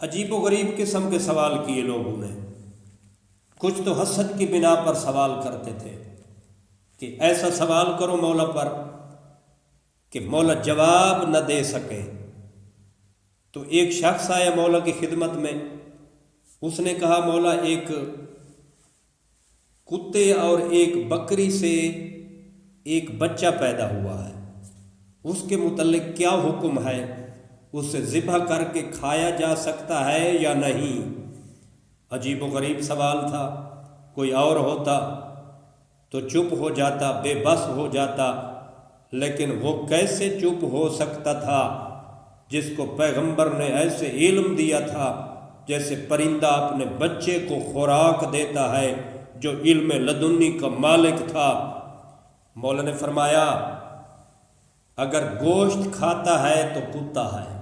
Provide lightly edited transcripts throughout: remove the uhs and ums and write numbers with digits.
عجیب و غریب قسم کے سوال کیے لوگوں نے۔ کچھ تو حسد کی بنا پر سوال کرتے تھے کہ ایسا سوال کرو مولا پر کہ مولا جواب نہ دے سکے۔ تو ایک شخص آیا مولا کی خدمت میں، اس نے کہا مولا ایک کتے اور ایک بکری سے ایک بچہ پیدا ہوا ہے، اس کے متعلق کیا حکم ہے؟ اسے ذبح کر کے کھایا جا سکتا ہے یا نہیں؟ عجیب و غریب سوال تھا۔ کوئی اور ہوتا تو چپ ہو جاتا، بے بس ہو جاتا، لیکن وہ کیسے چپ ہو سکتا تھا جس کو پیغمبر نے ایسے علم دیا تھا جیسے پرندہ اپنے بچے کو خوراک دیتا ہے، جو علم لدنی کا مالک تھا۔ مولا نے فرمایا اگر گوشت کھاتا ہے تو کتا ہے،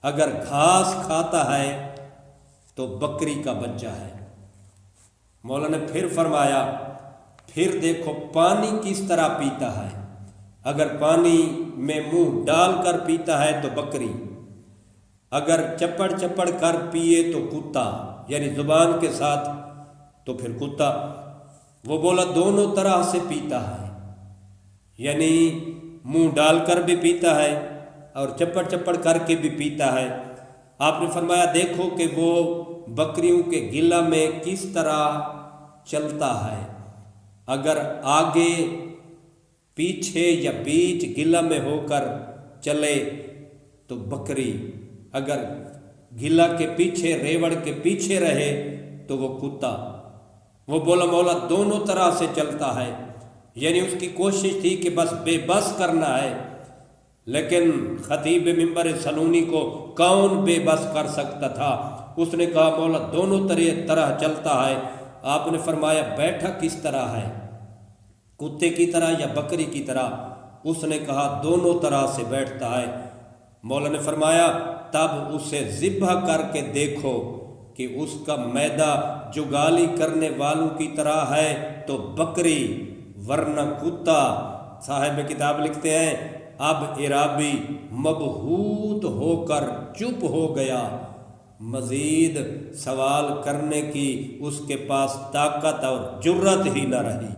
اگر گھاس کھاتا ہے تو بکری کا بچہ ہے۔ مولا نے پھر فرمایا پھر دیکھو پانی کس طرح پیتا ہے، اگر پانی میں منہ ڈال کر پیتا ہے تو بکری، اگر چپڑ چپڑ کر پیے تو کتا، یعنی زبان کے ساتھ تو پھر کتا۔ وہ بولا دونوں طرح سے پیتا ہے، یعنی منہ ڈال کر بھی پیتا ہے اور چپڑ چپڑ کر کے بھی پیتا ہے۔ آپ نے فرمایا دیکھو کہ وہ بکریوں کے گلہ میں کس طرح چلتا ہے، اگر آگے پیچھے یا بیچ گلہ میں ہو کر چلے تو بکری، اگر گلہ کے پیچھے ریوڑ کے پیچھے رہے تو وہ کتا۔ وہ بولا مولا دونوں طرح سے چلتا ہے، یعنی اس کی کوشش تھی کہ بس بے بس کرنا ہے، لیکن خطیب منبر سنونی کو کون بے بس کر سکتا تھا؟ اس نے کہا مولا دونوں طرح چلتا ہے۔ آپ نے فرمایا بیٹھا کس طرح ہے، کتے کی طرح یا بکری کی طرح؟ اس نے کہا دونوں طرح سے بیٹھتا ہے۔ مولا نے فرمایا تب اسے ذبح کر کے دیکھو کہ اس کا میدہ جگالی کرنے والوں کی طرح ہے تو بکری، ورنہ کتا۔ صاحب کتاب لکھتے ہیں اب عرابی مبہوت ہو کر چپ ہو گیا، مزید سوال کرنے کی اس کے پاس طاقت اور جرأت ہی نہ رہی۔